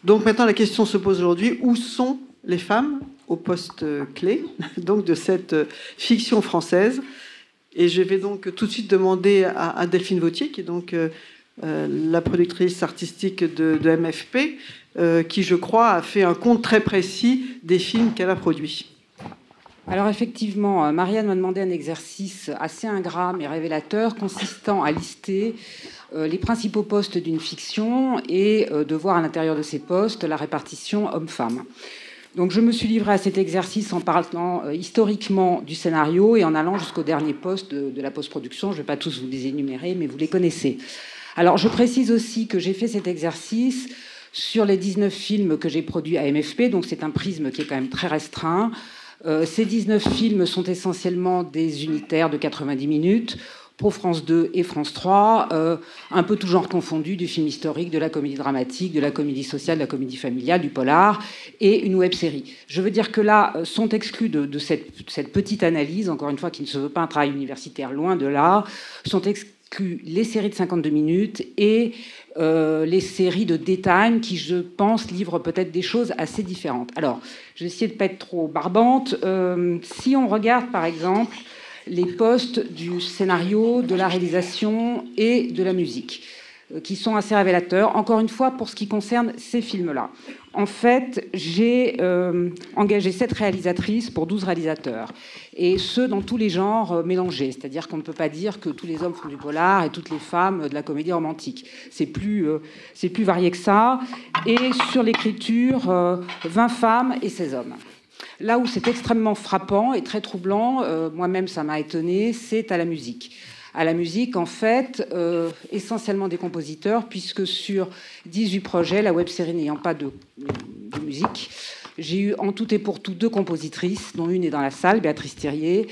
Donc maintenant, la question se pose aujourd'hui, où sont les femmes au poste clé donc, de cette fiction française? Et je vais donc tout de suite demander à Delphine Vautier, qui est donc la productrice artistique de MFP, qui, je crois, a fait un compte très précis des films qu'elle a produits. Alors effectivement, Marianne m'a demandé un exercice assez ingrat mais révélateur, consistant à lister les principaux postes d'une fiction et de voir à l'intérieur de ces postes la répartition homme-femme. Donc je me suis livrée à cet exercice en parlant historiquement du scénario et en allant jusqu'au dernier poste de la post-production. Je ne vais pas tous vous les énumérer, mais vous les connaissez. Alors je précise aussi que j'ai fait cet exercice sur les 19 films que j'ai produits à MFP, donc c'est un prisme qui est quand même très restreint. Ces 19 films sont essentiellement des unitaires de 90 minutes pour France 2 et France 3, un peu tout genre confondu, du film historique, de la comédie dramatique, de la comédie sociale, de la comédie familiale, du polar et une web-série. Je veux dire que là, sont exclus de cette petite analyse, encore une fois, qui ne se veut pas un travail universitaire, loin de là, sont exclus les séries de 52 minutes et les séries de daytime qui, je pense, livrent peut-être des choses assez différentes. Alors, je vais essayer de ne pas être trop barbante. Si on regarde, par exemple, les postes du scénario, de la réalisation et de la musique, qui sont assez révélateurs, encore une fois, pour ce qui concerne ces films-là. En fait, j'ai engagé 7 réalisatrices pour 12 réalisateurs, et ce, dans tous les genres mélangés. C'est-à-dire qu'on ne peut pas dire que tous les hommes font du polar et toutes les femmes de la comédie romantique. C'est plus varié que ça. Et sur l'écriture, 20 femmes et 16 hommes. Là où c'est extrêmement frappant et très troublant, moi-même ça m'a étonné, c'est à la musique. À la musique, en fait, essentiellement des compositeurs, puisque sur 18 projets, la web-série n'ayant pas de musique, j'ai eu en tout et pour tout 2 compositrices, dont une est dans la salle, Béatrice Thirier,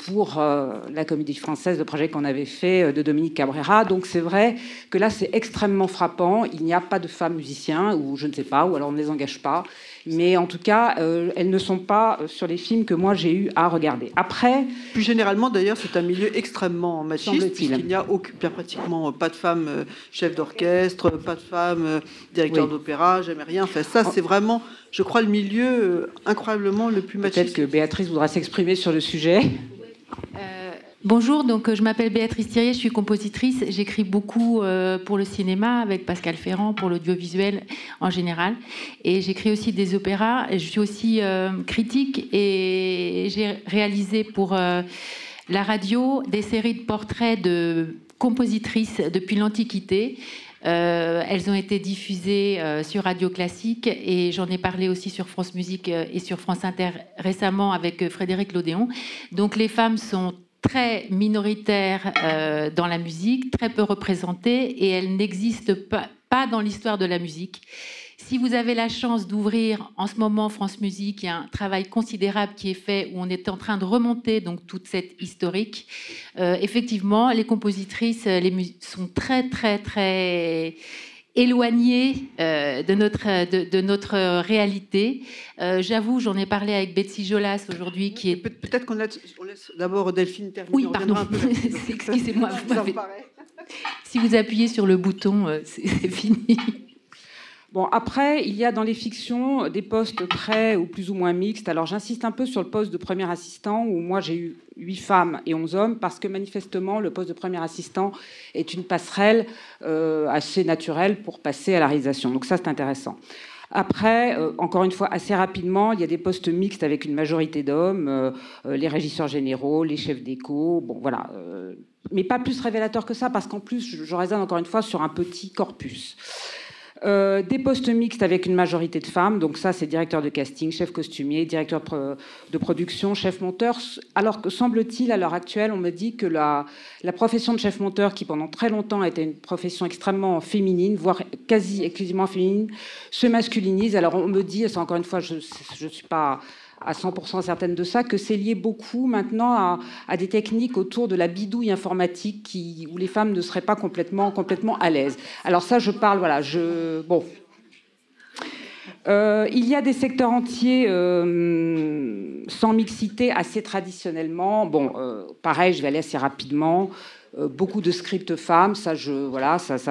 pour la Comédie Française, le projet qu'on avait fait de Dominique Cabrera. Donc c'est vrai que là, c'est extrêmement frappant. Il n'y a pas de femmes musiciens, ou je ne sais pas, ou alors on ne les engage pas. Mais en tout cas, elles ne sont pas sur les films que moi j'ai eu à regarder. Après, plus généralement, d'ailleurs, c'est un milieu extrêmement machiste, puisqu'il n'y a pratiquement pas de femmes chefs d'orchestre, pas de femmes directeurs d'opéra, jamais rien. Enfin, ça, c'est vraiment, je crois, le milieu incroyablement le plus machiste. Peut-être que Béatrice voudra s'exprimer sur le sujet. Bonjour, donc je m'appelle Béatrice Thirier, je suis compositrice. J'écris beaucoup pour le cinéma avec Pascal Ferrand, pour l'audiovisuel en général. Et j'écris aussi des opéras. Je suis aussi critique et j'ai réalisé pour la radio des séries de portraits de compositrices depuis l'Antiquité. Elles ont été diffusées sur Radio Classique et j'en ai parlé aussi sur France Musique et sur France Inter récemment avec Frédéric Lodéon. Donc les femmes sont très minoritaires dans la musique, très peu représentées et elles n'existent pas dans l'histoire de la musique. Si vous avez la chance d'ouvrir en ce moment France Musique, il y a un travail considérable qui est fait où on est en train de remonter donc toute cette historique. Effectivement, les compositrices sont très très très éloignées de notre réalité. J'avoue, j'en ai parlé avec Betsy Jolas aujourd'hui, qui est peut-être qu'on laisse d'abord Delphine terminer. Oui, pardon. Excusez-moi. Si vous appuyez sur le bouton, c'est fini. Bon, après, il y a dans les fictions des postes très ou plus ou moins mixtes. Alors, j'insiste un peu sur le poste de premier assistant, où moi, j'ai eu 8 femmes et 11 hommes, parce que manifestement, le poste de premier assistant est une passerelle assez naturelle pour passer à la réalisation. Donc ça, c'est intéressant. Après, encore une fois, assez rapidement, il y a des postes mixtes avec une majorité d'hommes, les régisseurs généraux, les chefs d'écho, bon, voilà. Mais pas plus révélateur que ça, parce qu'en plus, je raisonne encore une fois sur un petit corpus. Des postes mixtes avec une majorité de femmes, donc ça c'est directeur de casting, chef costumier, directeur de production, chef monteur, alors que semble-t-il à l'heure actuelle on me dit que la profession de chef monteur, qui pendant très longtemps a été une profession extrêmement féminine, voire quasi exclusivement féminine, se masculinise. Alors on me dit, ça encore une fois je suis pas à 100% certaine de ça, que c'est lié beaucoup maintenant à des techniques autour de la bidouille informatique où les femmes ne seraient pas complètement à l'aise. Alors ça, je parle, voilà, bon. Il y a des secteurs entiers sans mixité assez traditionnellement. Bon, pareil, je vais aller assez rapidement. Beaucoup de scripts femmes, ça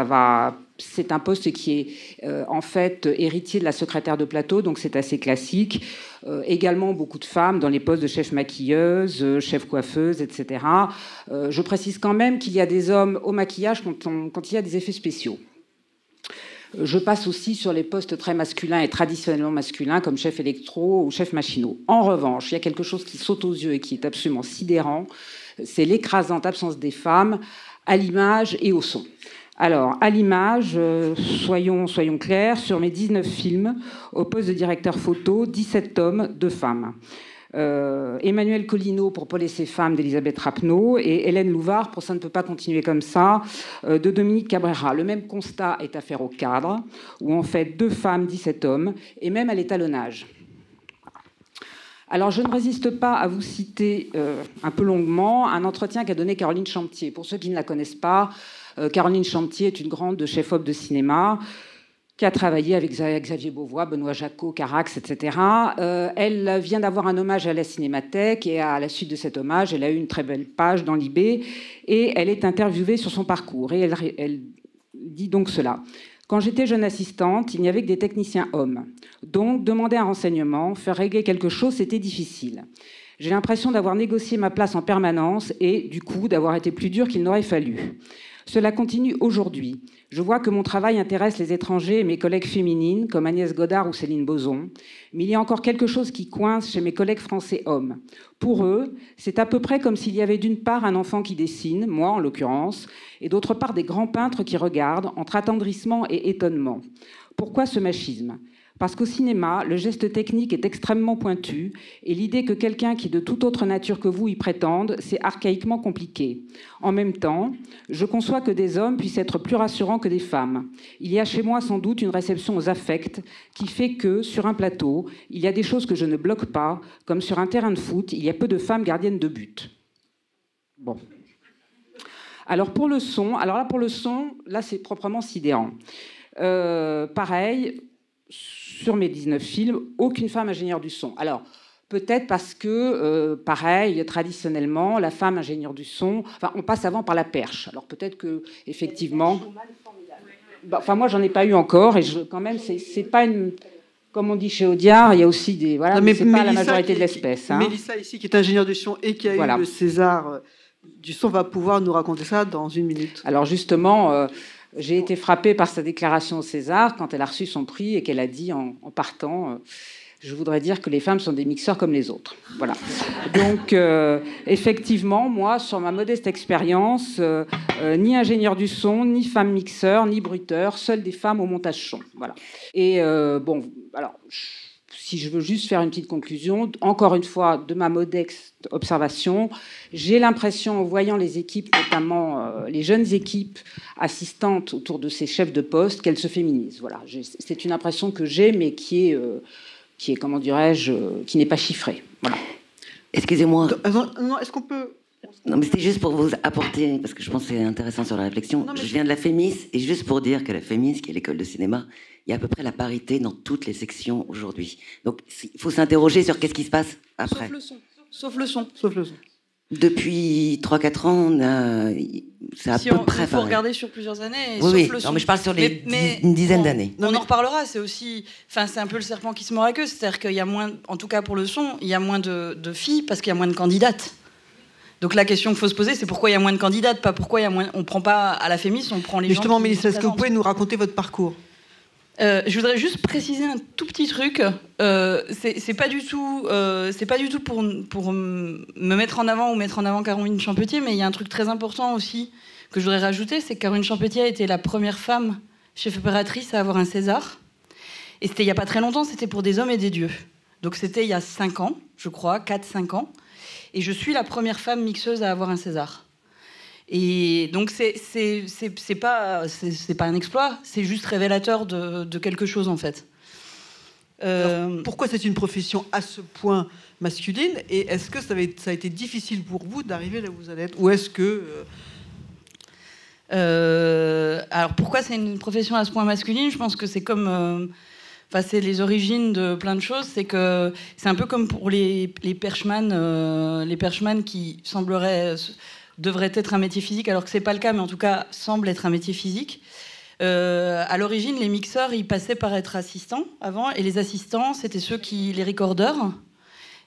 va c'est un poste qui est en fait héritier de la secrétaire de plateau, donc c'est assez classique. Également beaucoup de femmes dans les postes de chef maquilleuse, chef coiffeuse, etc. Je précise quand même qu'il y a des hommes au maquillage quand il y a des effets spéciaux. Je passe aussi sur les postes très masculins et traditionnellement masculins comme chef électro ou chef machinot. En revanche, il y a quelque chose qui saute aux yeux et qui est absolument sidérant, c'est l'écrasante absence des femmes à l'image et au son. Alors, à l'image, soyons clairs, sur mes 19 films, au poste de directeur photo, 17 hommes, 2 femmes. Emmanuel Collineau pour Paul et ses femmes d'Elisabeth Rapneau et Hélène Louvard pour Ça ne peut pas continuer comme ça de Dominique Cabrera. Le même constat est à faire au cadre, où en fait 2 femmes, 17 hommes, et même à l'étalonnage. Alors, je ne résiste pas à vous citer un peu longuement un entretien qu'a donné Caroline Champtier. Pour ceux qui ne la connaissent pas, Caroline Champtier est une grande chef-op de cinéma qui a travaillé avec Xavier Beauvois, Benoît Jacquot, Carax, etc. Elle vient d'avoir un hommage à la Cinémathèque et à la suite de cet hommage, elle a eu une très belle page dans l'IB et elle est interviewée sur son parcours. Et elle dit donc cela. Quand j'étais jeune assistante, il n'y avait que des techniciens hommes. Donc, demander un renseignement, faire régler quelque chose, c'était difficile. J'ai l'impression d'avoir négocié ma place en permanence et, du coup, d'avoir été plus dur qu'il n'aurait fallu. Cela continue aujourd'hui. Je vois que mon travail intéresse les étrangers et mes collègues féminines, comme Agnès Godard ou Céline Bozon. Mais il y a encore quelque chose qui coince chez mes collègues français hommes. Pour eux, c'est à peu près comme s'il y avait d'une part un enfant qui dessine, moi en l'occurrence, et d'autre part des grands peintres qui regardent, entre attendrissement et étonnement. Pourquoi ce machisme ? Parce qu'au cinéma, le geste technique est extrêmement pointu et l'idée que quelqu'un qui est de toute autre nature que vous y prétende, c'est archaïquement compliqué. En même temps, je conçois que des hommes puissent être plus rassurants que des femmes. Il y a chez moi sans doute une réception aux affects qui fait que, sur un plateau, il y a des choses que je ne bloque pas, comme sur un terrain de foot, il y a peu de femmes gardiennes de but. Bon. Alors pour le son, là c'est proprement sidérant. Pareil, sur mes 19 films, aucune femme ingénieure du son. Alors, peut-être parce que, pareil, traditionnellement, la femme ingénieure du son, enfin, on passe avant par la perche. Alors, peut-être que, effectivement... Enfin, moi, j'en ai pas eu encore, et quand même, c'est pas une... Comme on dit chez Audiard, il y a aussi des... Voilà, non, mais c'est pas la majorité de l'espèce. Hein. Mélissa, ici, qui est ingénieure du son et qui a eu le César du son, va pouvoir nous raconter ça dans une minute. Alors, justement... j'ai été frappée par sa déclaration au César quand elle a reçu son prix et qu'elle a dit en partant je voudrais dire que les femmes sont des mixeurs comme les autres. Voilà. Donc, effectivement, moi, sur ma modeste expérience, ni ingénieur du son, ni femme mixeur, ni bruiteur, seules des femmes au montage son. Voilà. Et bon, alors... Si je veux juste faire une petite conclusion, encore une fois, de ma modeste observation, j'ai l'impression, en voyant les équipes, notamment les jeunes équipes assistantes autour de ces chefs de poste, qu'elles se féminisent. Voilà, c'est une impression que j'ai, mais qui est comment dirais-je, qui n'est pas chiffrée. Voilà. Excusez-moi. Non, est-ce qu'on peut... Non, mais c'était juste pour vous apporter, parce que je pense que c'est intéressant sur la réflexion. Je viens de la FEMIS, et juste pour dire que la FEMIS, qui est l'école de cinéma, il y a à peu près la parité dans toutes les sections aujourd'hui. Donc, il faut s'interroger sur qu'est-ce qui se passe après. Sauf le son. Depuis 3-4 ans, c'est à peu près pareil. Il faut regarder sur plusieurs années. Oui. Non, mais je parle sur une dizaine d'années. On en reparlera. C'est aussi, c'est un peu le serpent qui se mord la queue. C'est-à-dire qu'il y a moins, en tout cas pour le son, il y a moins de filles parce qu'il y a moins de candidates. Donc la question qu'il faut se poser, c'est pourquoi il y a moins de candidates, pas pourquoi il y a moins. On prend pas à la FEMIS, on prend les gens. Justement, Mélissa, est-ce que vous pouvez nous raconter votre parcours ? Je voudrais juste préciser un tout petit truc. C'est pas du tout pour me mettre en avant ou mettre en avant Caroline Champetier, mais il y a un truc très important aussi que je voudrais rajouter, c'est que Caroline Champetier a été la première femme chef opératrice à avoir un César. Et c'était il y a pas très longtemps, c'était pour Des hommes et des dieux. Donc c'était il y a 5 ans, je crois, 4-5 ans. Et je suis la première femme mixeuse à avoir un César. Et donc c'est pas un exploit, c'est juste révélateur de quelque chose en fait. Alors, pourquoi c'est une profession à ce point masculine et est-ce que ça a été difficile pour vous d'arriver là où vous allez être ou est-ce que alors pourquoi c'est une profession à ce point masculine ? Je pense que c'est comme c'est les origines de plein de choses. C'est que c'est un peu comme pour les perchman qui devrait être un métier physique, alors que c'est pas le cas, mais en tout cas semble être un métier physique. À l'origine, les mixeurs, ils passaient par être assistants avant, et les assistants, c'était les recordeurs,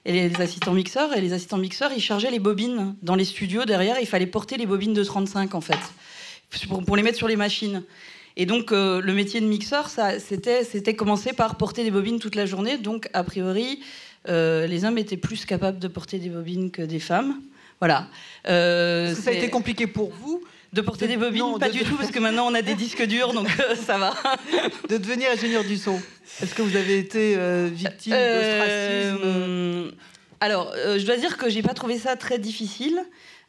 et les assistants mixeurs. Et les assistants mixeurs, ils chargeaient les bobines dans les studios derrière. Il fallait porter les bobines de 35 en fait, pour les mettre sur les machines. Et donc le métier de mixeur, c'était commencer par porter des bobines toute la journée. Donc a priori, les hommes étaient plus capables de porter des bobines que des femmes. Voilà. Est-ce que ça a été compliqué pour vous de porter des bobines? Non, pas du tout, parce que maintenant on a des disques durs, donc ça va. De devenir ingénieur du son. Est-ce que vous avez été victime d'ostracisme? Alors, je dois dire que j'ai pas trouvé ça très difficile.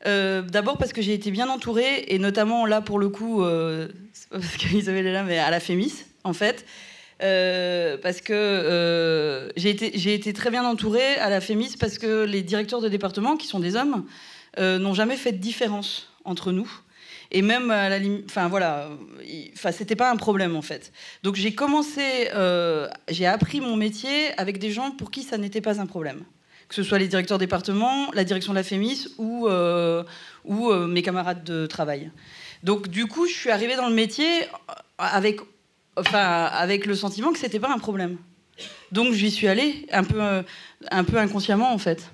D'abord parce que j'ai été bien entourée, et notamment là pour le coup, parce qu'Isabelle est là, mais à la Fémis, en fait. Parce que j'ai été très bien entourée à la Fémis, parce que les directeurs de département, qui sont des hommes, n'ont jamais fait de différence entre nous. Et même à la limite, enfin voilà, c'était pas un problème en fait. Donc j'ai j'ai appris mon métier avec des gens pour qui ça n'était pas un problème. Que ce soit les directeurs de département, la direction de la Fémis ou mes camarades de travail. Donc du coup, je suis arrivée dans le métier avec le sentiment que c'était pas un problème. Donc j'y suis allée un peu inconsciemment en fait.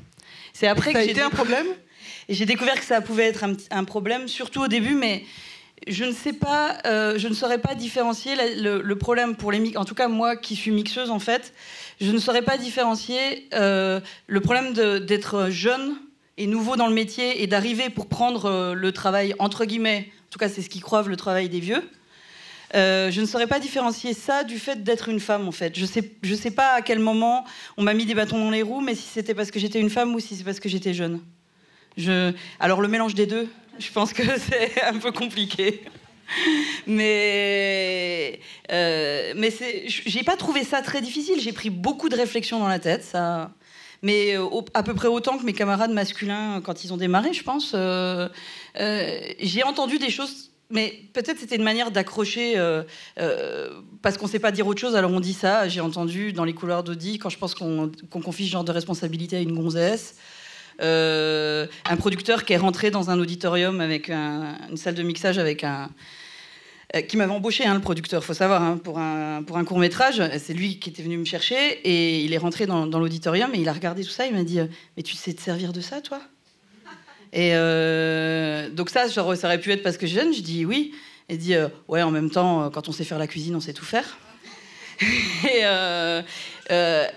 C'est après que ça a été un problème. Et j'ai découvert que ça pouvait être un problème, surtout au début, mais je ne sais pas, je ne saurais pas différencier le problème pour les mixeurs. En tout cas, moi qui suis mixeuse, en fait, je ne saurais pas différencier le problème d'être jeune et nouveau dans le métier et d'arriver pour prendre le travail, entre guillemets, en tout cas c'est ce qu'ils croient, le travail des vieux. Je ne saurais pas différencier ça du fait d'être une femme, en fait. Je sais pas à quel moment on m'a mis des bâtons dans les roues, mais si c'était parce que j'étais une femme ou si c'est parce que j'étais jeune. Alors le mélange des deux, je pense que c'est un peu compliqué. Mais j'ai pas trouvé ça très difficile. J'ai pris beaucoup de réflexions dans la tête, ça. Mais à peu près autant que mes camarades masculins quand ils ont démarré, je pense. J'ai entendu des choses, mais peut-être c'était une manière d'accrocher, parce qu'on sait pas dire autre chose, alors on dit ça. J'ai entendu dans les couloirs d'Audi, quand je pense qu'on confie ce genre de responsabilité à une gonzesse. Un producteur qui est rentré dans un auditorium avec une salle de mixage avec qui m'avait embauché, le producteur, faut savoir, pour un court-métrage. C'est lui qui était venu me chercher, et il est rentré dans l'auditorium, et il a regardé tout ça, il m'a dit « Mais tu sais te servir de ça, toi ?» Et donc ça aurait pu être parce que je suis jeune. Je dis oui. Il dit « Ouais, en même temps, quand on sait faire la cuisine, on sait tout faire. » Et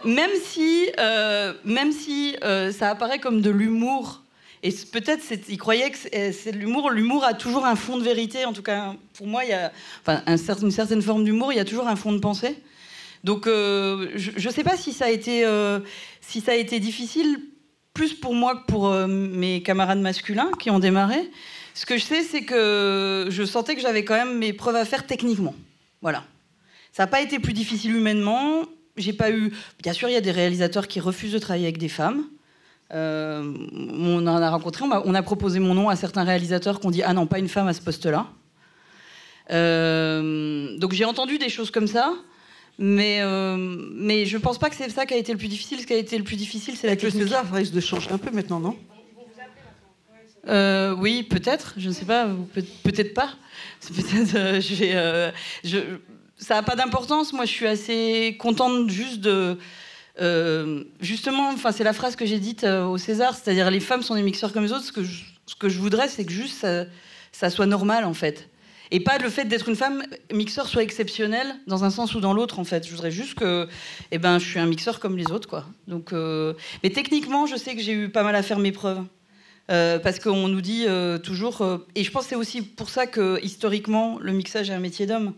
même si ça apparaît comme de l'humour, et peut-être il croyait que c'est de l'humour a toujours un fond de vérité. En tout cas, pour moi, il y a une certaine forme d'humour, il y a toujours un fond de pensée. Donc, je ne sais pas si ça a été difficile, plus pour moi que pour mes camarades masculins qui ont démarré. Ce que je sais, c'est que je sentais que j'avais quand même mes preuves à faire techniquement. Voilà. Ça n'a pas été plus difficile humainement. J'ai pas eu... Bien sûr, il y a des réalisateurs qui refusent de travailler avec des femmes. On en a rencontré. On a proposé mon nom à certains réalisateurs qui ont dit « Ah non, pas une femme à ce poste-là ». Donc j'ai entendu des choses comme ça. Mais je pense pas que c'est ça qui a été le plus difficile. Ce qui a été le plus difficile, c'est la technique. Le César risque de changer un peu maintenant, non ? Oui, peut-être. Je ne sais pas. Peut-être pas. Peut-être. Ça n'a pas d'importance. Moi, je suis assez contente juste de... justement, c'est la phrase que j'ai dite au César, c'est-à-dire les femmes sont des mixeurs comme les autres. Ce que je voudrais, c'est que juste ça soit normal, en fait. Et pas le fait d'être une femme mixeur soit exceptionnel dans un sens ou dans l'autre, en fait. Je voudrais juste que je suis un mixeur comme les autres, quoi. Donc, mais techniquement, je sais que j'ai eu pas mal à faire mes preuves. Parce qu'on nous dit toujours... et je pense que c'est aussi pour ça que, historiquement, le mixage est un métier d'homme.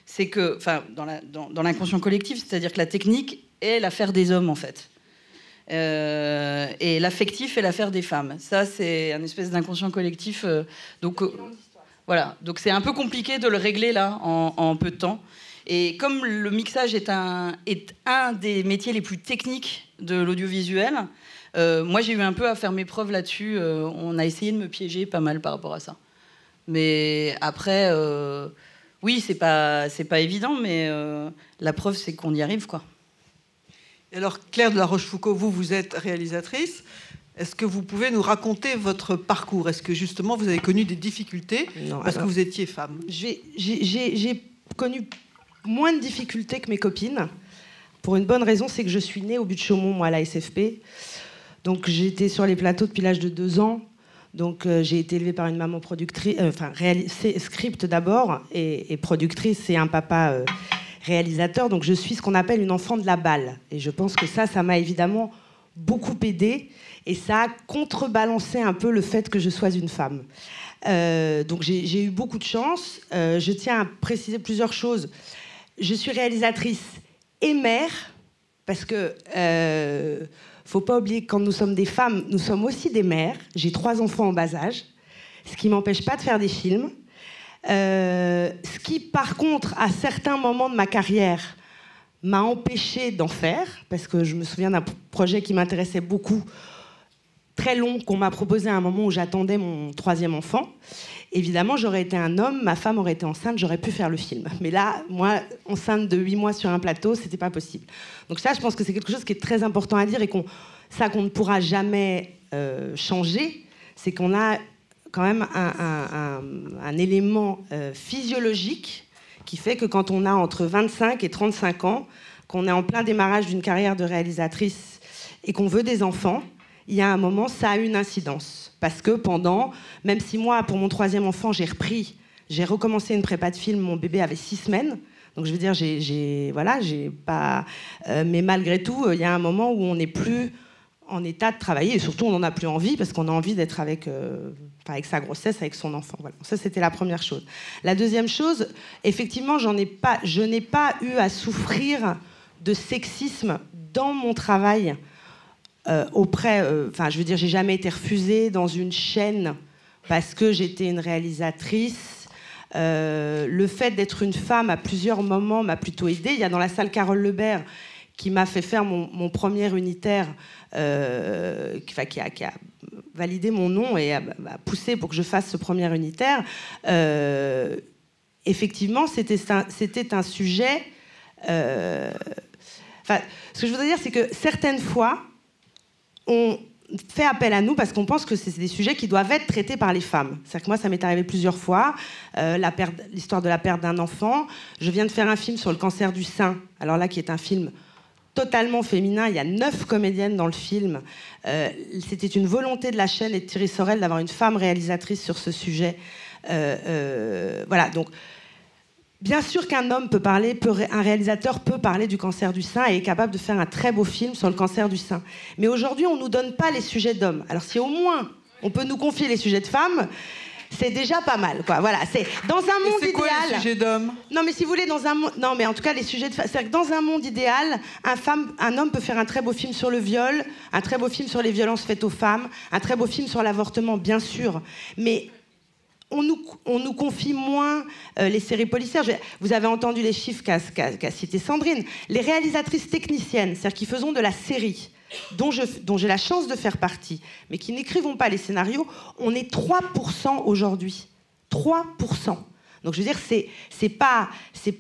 C'est que, dans l'inconscient collectif, c'est-à-dire que la technique est l'affaire des hommes, en fait. Et l'affectif est l'affaire des femmes. Ça, c'est un espèce d'inconscient collectif. Voilà. Donc c'est un peu compliqué de le régler, là, en peu de temps. Et comme le mixage est un des métiers les plus techniques de l'audiovisuel, moi, j'ai eu un peu à faire mes preuves là-dessus. On a essayé de me piéger pas mal par rapport à ça. Mais après... oui, c'est pas évident, mais la preuve, c'est qu'on y arrive, quoi. Et alors, Claire de la Rochefoucauld, vous êtes réalisatrice. Est-ce que vous pouvez nous raconter votre parcours ? Est-ce que, justement, vous avez connu des difficultés parce que vous étiez femme ? J'ai connu moins de difficultés que mes copines. Pour une bonne raison, c'est que je suis née au but de Chaumont, moi, à la SFP. Donc j'étais sur les plateaux depuis l'âge de 2 ans. Donc j'ai été élevée par une maman productrice, script d'abord, et productrice, et un papa réalisateur. Donc je suis ce qu'on appelle une enfant de la balle. Et je pense que ça m'a évidemment beaucoup aidée. Et ça a contrebalancé un peu le fait que je sois une femme. Donc j'ai eu beaucoup de chance. Je tiens à préciser plusieurs choses. Je suis réalisatrice et mère, parce que faut pas oublier que quand nous sommes des femmes, nous sommes aussi des mères. J'ai 3 enfants en bas âge, ce qui m'empêche pas de faire des films. Ce qui, par contre, à certains moments de ma carrière, m'a empêchée d'en faire, parce que je me souviens d'un projet qui m'intéressait beaucoup, très long, qu'on m'a proposé à un moment où j'attendais mon 3e enfant. Évidemment, j'aurais été un homme, ma femme aurait été enceinte, j'aurais pu faire le film. Mais là, moi, enceinte de 8 mois sur un plateau, c'était pas possible. Donc ça, je pense que c'est quelque chose qui est très important à dire et qu'on ne pourra jamais changer. C'est qu'on a quand même un élément physiologique qui fait que quand on a entre 25 et 35 ans, qu'on est en plein démarrage d'une carrière de réalisatrice et qu'on veut des enfants, il y a un moment, ça a une incidence. Parce que même si moi, pour mon 3e enfant, j'ai recommencé une prépa de film, mon bébé avait 6 semaines. Donc je veux dire, j'ai pas... mais malgré tout, il y a un moment où on n'est plus en état de travailler. Et surtout, on n'en a plus envie, parce qu'on a envie d'être avec sa grossesse, avec son enfant. Voilà. Ça, c'était la première chose. La deuxième chose, effectivement, je n'ai pas eu à souffrir de sexisme dans mon travail. Je veux dire, j'ai jamais été refusée dans une chaîne parce que j'étais une réalisatrice. Le fait d'être une femme à plusieurs moments m'a plutôt aidée. Il y a dans la salle Carole Lebert qui m'a fait faire mon premier unitaire, qui a validé mon nom et a poussé pour que je fasse ce premier unitaire. Effectivement, c'était un sujet... ce que je voudrais dire, c'est que certaines fois, on fait appel à nous parce qu'on pense que c'est des sujets qui doivent être traités par les femmes. C'est-à-dire que moi, ça m'est arrivé plusieurs fois, l'histoire de la perte d'un enfant. Je viens de faire un film sur le cancer du sein, alors là, qui est un film totalement féminin. Il y a 9 comédiennes dans le film. C'était une volonté de la chaîne et de Thierry Sorel d'avoir une femme réalisatrice sur ce sujet. Voilà, donc... Bien sûr qu'un homme un réalisateur peut parler du cancer du sein et est capable de faire un très beau film sur le cancer du sein. Mais aujourd'hui, on ne nous donne pas les sujets d'hommes. Alors si au moins on peut nous confier les sujets de femmes, c'est déjà pas mal, quoi. Voilà, c'est dans un monde idéal. C'est quoi les sujets d'hommes ? Non, mais si vous voulez, non, mais en tout cas, les sujets de femmes. C'est-à-dire que dans un monde idéal, un homme peut faire un très beau film sur le viol, un très beau film sur les violences faites aux femmes, un très beau film sur l'avortement, bien sûr. Mais on nous confie moins les séries policières. Vous avez entendu les chiffres qu'a cité Sandrine. Les réalisatrices techniciennes, c'est-à-dire qui faisons de la série, dont j'ai la chance de faire partie, mais qui n'écrivons pas les scénarios, on est 3% aujourd'hui. 3%. Donc je veux dire, c'est pas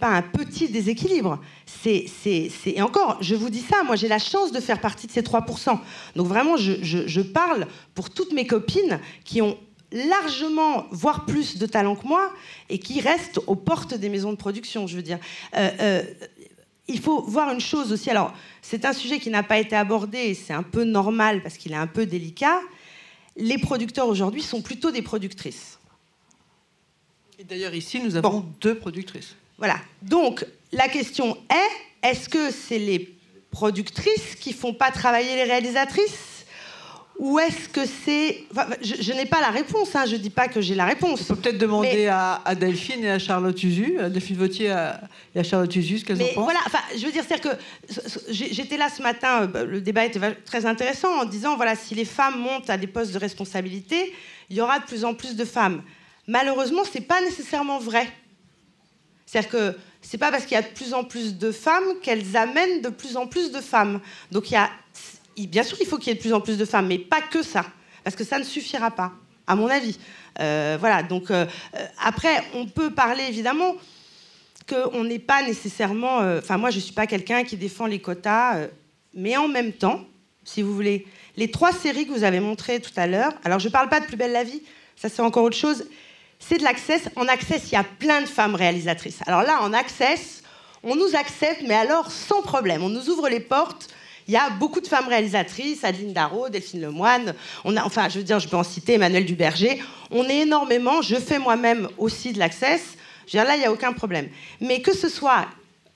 un petit déséquilibre. Et encore, je vous dis ça, moi j'ai la chance de faire partie de ces 3%. Donc vraiment, je parle pour toutes mes copines qui ont largement, voire plus de talent que moi, et qui restent aux portes des maisons de production, je veux dire. Il faut voir une chose aussi. Alors, c'est un sujet qui n'a pas été abordé, et c'est un peu normal, parce qu'il est un peu délicat. Les producteurs, aujourd'hui, sont plutôt des productrices. Et d'ailleurs, ici, nous avons 2 productrices. Voilà. Donc, la question est, est-ce que c'est les productrices qui font pas travailler les réalisatrices ? Ou est-ce que c'est... Enfin, je n'ai pas la réponse, hein, je ne dis pas que j'ai la réponse. On peut peut-être demander à Delphine et à Charlotte Usu, à Delphine Vautier et à Charlotte Usu, ce qu'elles en pensent. Voilà, enfin, je veux dire, c'est-à-dire que j'étais là ce matin, le débat était très intéressant, en disant, voilà, si les femmes montent à des postes de responsabilité, il y aura de plus en plus de femmes. Malheureusement, ce n'est pas nécessairement vrai. C'est-à-dire que ce n'est pas parce qu'il y a de plus en plus de femmes qu'elles amènent de plus en plus de femmes. Donc bien sûr, il faut qu'il y ait de plus en plus de femmes, mais pas que ça, parce que ça ne suffira pas, à mon avis. Voilà, donc après, on peut parler évidemment qu'on n'est pas nécessairement... Enfin, moi, je ne suis pas quelqu'un qui défend les quotas, mais en même temps, si vous voulez, les 3 séries que vous avez montrées tout à l'heure, alors je ne parle pas de Plus belle la vie, ça c'est encore autre chose, c'est de l'Access. En Access, il y a plein de femmes réalisatrices. Alors là, en Access, on nous accepte, mais alors sans problème. On nous ouvre les portes. Il y a beaucoup de femmes réalisatrices, Adeline Darro, Delphine Lemoine, je peux en citer Emmanuel Duberger. On est énormément, je fais moi-même aussi de l'Access. Là, il n'y a aucun problème. Mais que ce soit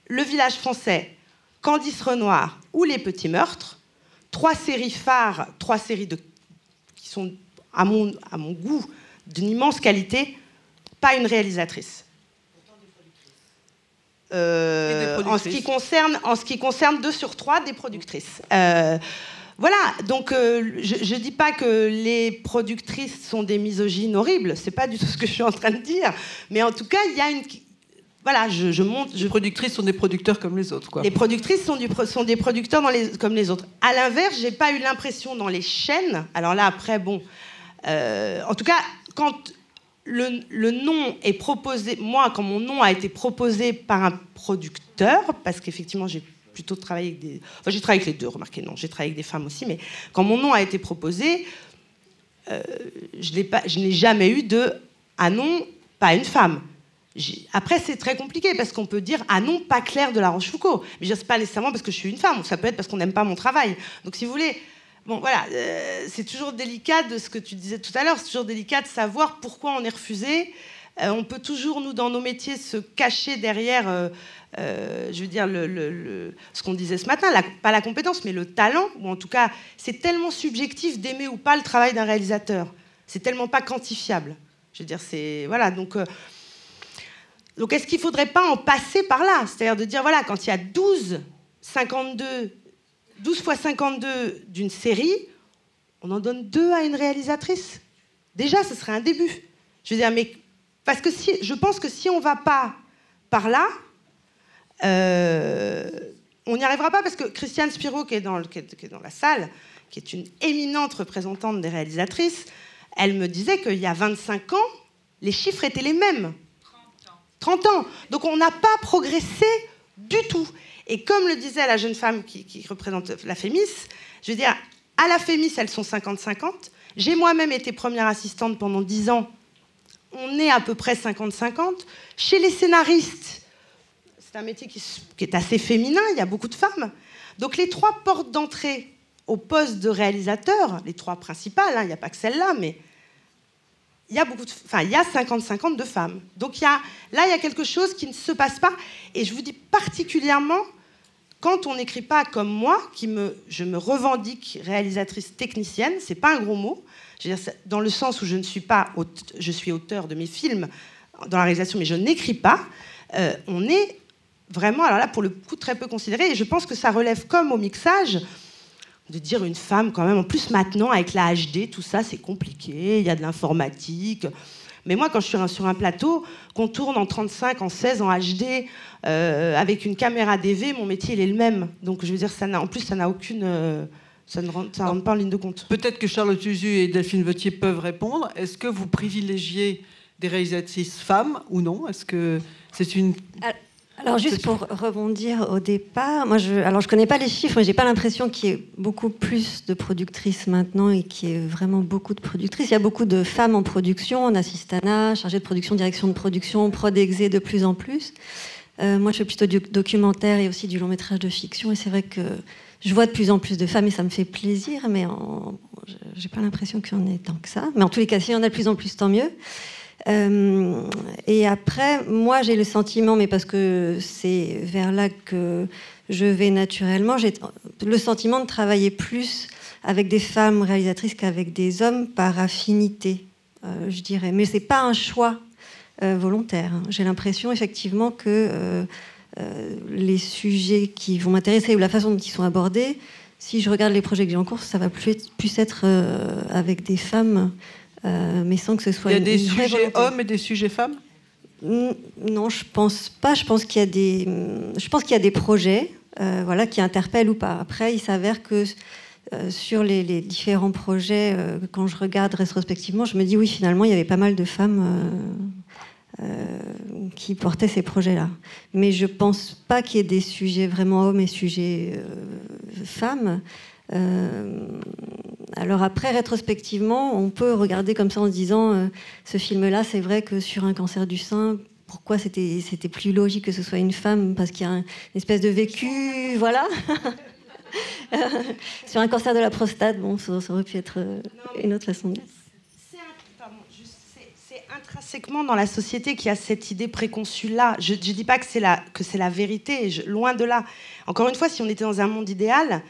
Le Village français, Candice Renoir ou Les Petits Meurtres, 3 séries phares, 3 séries qui sont, à mon goût, d'une immense qualité, pas une réalisatrice. En ce qui concerne 2 sur 3 des productrices. Voilà, donc je ne dis pas que les productrices sont des misogynes horribles, c'est pas du tout ce que je suis en train de dire, mais en tout cas, il y a une... Voilà, je monte... Les productrices sont des producteurs comme les autres, quoi. Les productrices sont des producteurs comme les autres. À l'inverse, j'ai pas eu l'impression dans les chaînes, alors là, après, bon... en tout cas, quand... Le nom est proposé, moi, quand mon nom a été proposé par un producteur, parce qu'effectivement, j'ai plutôt travaillé avec des... Enfin, j'ai travaillé avec les deux, remarquez, non, j'ai travaillé avec des femmes aussi, mais quand mon nom a été proposé, je n'ai jamais eu de « Ah non, pas une femme ». Après, c'est très compliqué, parce qu'on peut dire « Ah non, pas Claire de La Rochefoucauld ». Mais je ne sais pas nécessairement parce que je suis une femme, ça peut être parce qu'on n'aime pas mon travail. Donc, si vous voulez... Bon, voilà, c'est toujours délicat de ce que tu disais tout à l'heure, c'est toujours délicat de savoir pourquoi on est refusé. On peut toujours, nous, dans nos métiers, se cacher derrière, je veux dire, ce qu'on disait ce matin, pas la compétence, mais le talent, ou en tout cas, c'est tellement subjectif d'aimer ou pas le travail d'un réalisateur. C'est tellement pas quantifiable. Je veux dire, c'est... Voilà, donc est-ce qu'il ne faudrait pas en passer par là? C'est-à-dire de dire, voilà, quand il y a 12 fois 52 d'une série, on en donne 2 à une réalisatrice. Déjà, ce serait un début. Je veux dire, mais parce que je pense que si on ne va pas par là, on n'y arrivera pas, parce que Christiane Spiro, qui est dans la salle, qui est une éminente représentante des réalisatrices, elle me disait qu'il y a 25 ans, les chiffres étaient les mêmes. 30 ans. Donc on n'a pas progressé du tout. Et comme le disait la jeune femme qui représente la Fémis, je veux dire, à la Fémis, elles sont 50-50. J'ai moi-même été première assistante pendant 10 ans. On est à peu près 50-50. Chez les scénaristes, c'est un métier qui est assez féminin, il y a beaucoup de femmes. Donc les 3 portes d'entrée au poste de réalisateur, les 3 principales, il n'y a pas que celle-là, mais il y a 50-50 de femmes. Donc là, il y a quelque chose qui ne se passe pas. Et je vous dis particulièrement... Quand on n'écrit pas comme moi, je me revendique réalisatrice technicienne, c'est pas un gros mot, je veux dire, dans le sens où je suis auteur de mes films dans la réalisation, mais je n'écris pas, on est vraiment, alors là, pour le coup, très peu considéré, et je pense que ça relève comme au mixage, de dire une femme, quand même, en plus maintenant, avec la HD, tout ça, c'est compliqué, il y a de l'informatique... Mais moi, quand je suis sur un plateau, qu'on tourne en 35, en 16, en HD, avec une caméra DV, mon métier, il est le même. Donc, je veux dire, en plus, ça n'a aucune... ça ne rentre pas en ligne de compte. Peut-être que Charlotte Usu et Delphine Vautier peuvent répondre. Est-ce que vous privilégiez des réalisatrices femmes ou non? Est-ce que c'est une... Alors juste pour rebondir au départ, moi je connais pas les chiffres, mais j'ai pas l'impression qu'il y ait beaucoup plus de productrices maintenant et qu'il y ait vraiment beaucoup de productrices. Il y a beaucoup de femmes en production, en assistanat, chargée de production, direction de production, prod exé de plus en plus. Moi je fais plutôt du documentaire et aussi du long métrage de fiction, et c'est vrai que je vois de plus en plus de femmes et ça me fait plaisir, mais j'ai pas l'impression qu'il y en ait tant que ça. Mais en tous les cas, s'il y en a de plus en plus, tant mieux. Et après, moi, j'ai le sentiment, mais parce que c'est vers là que je vais naturellement, j'ai le sentiment de travailler plus avec des femmes réalisatrices qu'avec des hommes par affinité, je dirais. Mais c'est pas un choix volontaire. J'ai l'impression, effectivement, que les sujets qui vont m'intéresser ou la façon dont ils sont abordés, si je regarde les projets que j'ai en cours, ça va plus être avec des femmes... mais sans que ce soit... Il y a des sujets hommes et des sujets femmes? Non, je pense pas. Je pense qu'il y a des projets qui interpellent ou pas. Après, il s'avère que sur les différents projets, quand je regarde rétrospectivement, je me dis oui, finalement, il y avait pas mal de femmes qui portaient ces projets-là. Mais je pense pas qu'il y ait des sujets vraiment hommes et sujets femmes. alors après, rétrospectivement, on peut regarder comme ça en se disant ce film-là, c'est vrai que sur un cancer du sein, pourquoi c'était plus logique que ce soit une femme, parce qu'il y a une espèce de vécu, voilà. Sur un cancer de la prostate, bon, ça aurait pu être une autre façon de dire. C'est intrinsèquement dans la société qu'il y a cette idée préconçue-là. Je ne dis pas que c'est la vérité, loin de là. Encore une fois, si on était dans un monde idéal,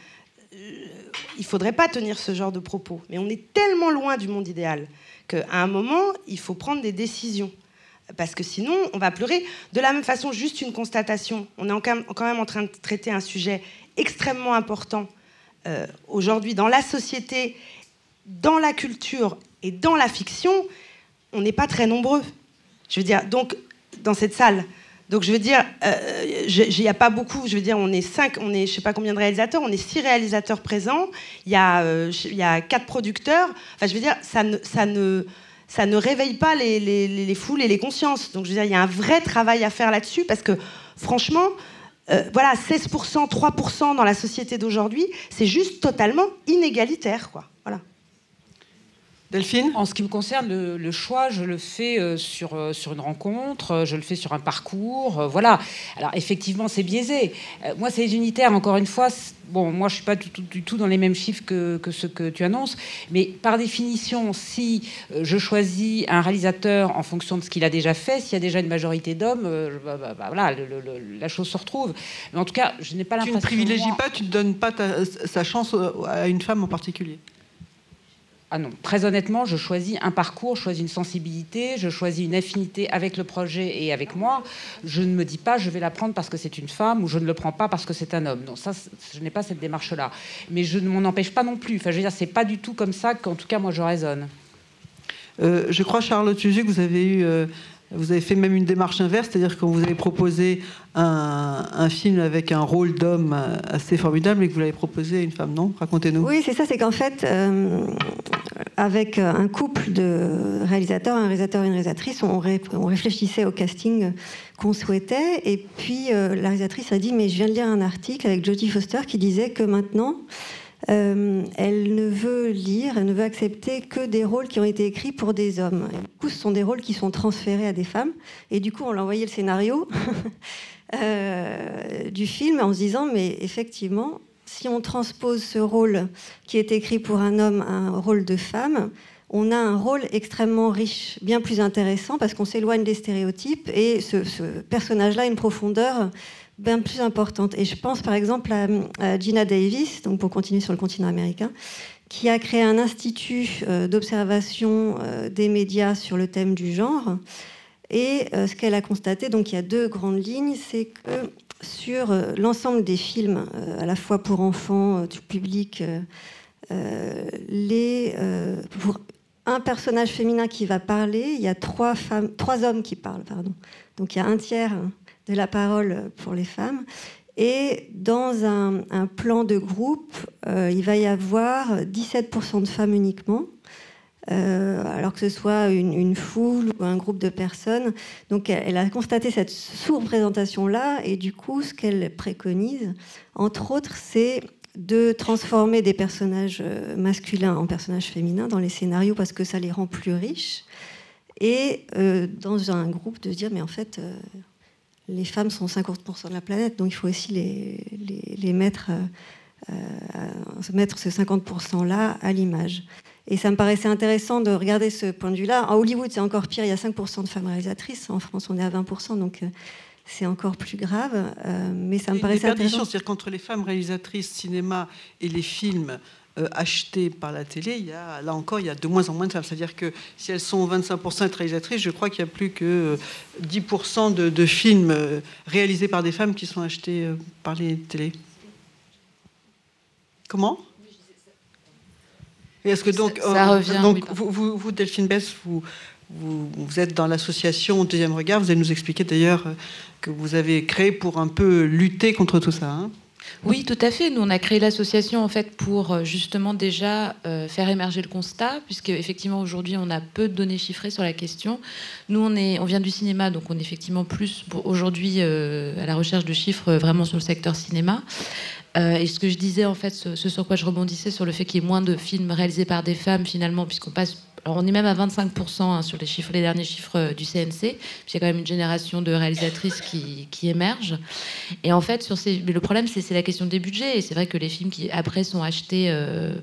il ne faudrait pas tenir ce genre de propos. Mais on est tellement loin du monde idéal qu'à un moment, il faut prendre des décisions. Parce que sinon, on va pleurer. De la même façon, juste une constatation. On est quand même en train de traiter un sujet extrêmement important aujourd'hui dans la société, dans la culture et dans la fiction. On n'est pas très nombreux. Je veux dire, donc, dans cette salle. Donc, je veux dire, il n'y a pas beaucoup. Je veux dire, on est 5, je ne sais pas combien de réalisateurs, on est 6 réalisateurs présents. Il y a 4 producteurs. Enfin, je veux dire, ça ne réveille pas les foules et les consciences. Donc, je veux dire, il y a un vrai travail à faire là-dessus parce que, franchement, voilà, 16%, 3% dans la société d'aujourd'hui, c'est juste totalement inégalitaire, quoi. Voilà. Delphine ? En ce qui me concerne, le choix, je le fais sur une rencontre, je le fais sur un parcours, voilà. Alors effectivement, c'est biaisé. Moi, c'est les unitaires, encore une fois. Bon, moi, je suis pas du tout dans les mêmes chiffres que ceux que tu annonces, mais par définition, si je choisis un réalisateur en fonction de ce qu'il a déjà fait, s'il y a déjà une majorité d'hommes, voilà, la chose se retrouve. Mais en tout cas, je n'ai pas l'impression... Tu ne privilégies pas, tu ne donnes pas sa chance à une femme en particulier. Ah non, très honnêtement, je choisis un parcours, je choisis une sensibilité, je choisis une affinité avec le projet et avec moi. Je ne me dis pas je vais la prendre parce que c'est une femme ou je ne le prends pas parce que c'est un homme. Non, ça, je n'ai pas cette démarche-là. Mais je ne m'en empêche pas non plus. Enfin, je veux dire, c'est pas du tout comme ça qu'en tout cas moi je raisonne. Je crois, Charlotte Huzu, que vous avez fait même une démarche inverse, c'est-à-dire que vous avez proposé un film avec un rôle d'homme assez formidable et que vous l'avez proposé à une femme, non ? Racontez-nous. Oui, c'est ça, c'est qu'en fait, avec un couple de réalisateurs, un réalisateur et une réalisatrice, on réfléchissait au casting qu'on souhaitait, et puis la réalisatrice a dit, mais je viens de lire un article avec Jodie Foster qui disait que maintenant, elle ne veut lire, elle ne veut accepter que des rôles qui ont été écrits pour des hommes. Et du coup, ce sont des rôles qui sont transférés à des femmes. Et du coup, on l'a envoyé le scénario du film en se disant, mais effectivement, si on transpose ce rôle qui est écrit pour un homme à un rôle de femme, on a un rôle extrêmement riche, bien plus intéressant, parce qu'on s'éloigne des stéréotypes, et ce personnage-là a une profondeur bien plus importante. Et je pense par exemple à Gina Davis, donc pour continuer sur le continent américain, qui a créé un institut d'observation des médias sur le thème du genre. Et ce qu'elle a constaté, donc il y a 2 grandes lignes, c'est que sur l'ensemble des films, à la fois pour enfants, tout public, pour un personnage féminin qui va parler, il y a 3 hommes qui parlent, pardon. Donc il y a un tiers de la parole pour les femmes. Et dans un plan de groupe, il va y avoir 17% de femmes uniquement, alors que ce soit une foule ou un groupe de personnes. Donc elle a constaté cette sous-représentation-là, et du coup, ce qu'elle préconise, entre autres, c'est de transformer des personnages masculins en personnages féminins dans les scénarios, parce que ça les rend plus riches. Et dans un groupe, de se dire, mais en fait... les femmes sont 50% de la planète, donc il faut aussi les mettre ce 50%-là à l'image. Et ça me paraissait intéressant de regarder ce point de vue-là. À Hollywood, c'est encore pire, il y a 5% de femmes réalisatrices. En France, on est à 20%, donc c'est encore plus grave. Mais ça me paraissait intéressant. C'est-à-dire qu'entre les femmes réalisatrices cinéma et les films achetés par la télé, là encore, il y a de moins en moins de femmes. C'est-à-dire que si elles sont 25% réalisatrices, je crois qu'il n'y a plus que 10% de films réalisés par des femmes qui sont achetés par les télés. Comment ? Et est-ce que donc, ça revient, donc oui, vous, Delphine Besse, vous êtes dans l'association Deuxième Regard. Vous allez nous expliquer d'ailleurs que vous avez créé pour un peu lutter contre tout ça, hein ? Oui, tout à fait. Nous, on a créé l'association en fait pour justement déjà faire émerger le constat, puisque effectivement aujourd'hui on a peu de données chiffrées sur la question. Nous, on vient du cinéma, donc on est effectivement plus aujourd'hui à la recherche de chiffres vraiment sur le secteur cinéma. Et ce que je disais, en fait, ce sur quoi je rebondissais, sur le fait qu'il y ait moins de films réalisés par des femmes, finalement, puisqu'on passe... Alors on est même à 25% sur les derniers chiffres du CNC. Puis il y a quand même une génération de réalisatrices qui émergent. Et en fait, mais le problème, c'est la question des budgets. Et c'est vrai que les films qui, après, sont achetés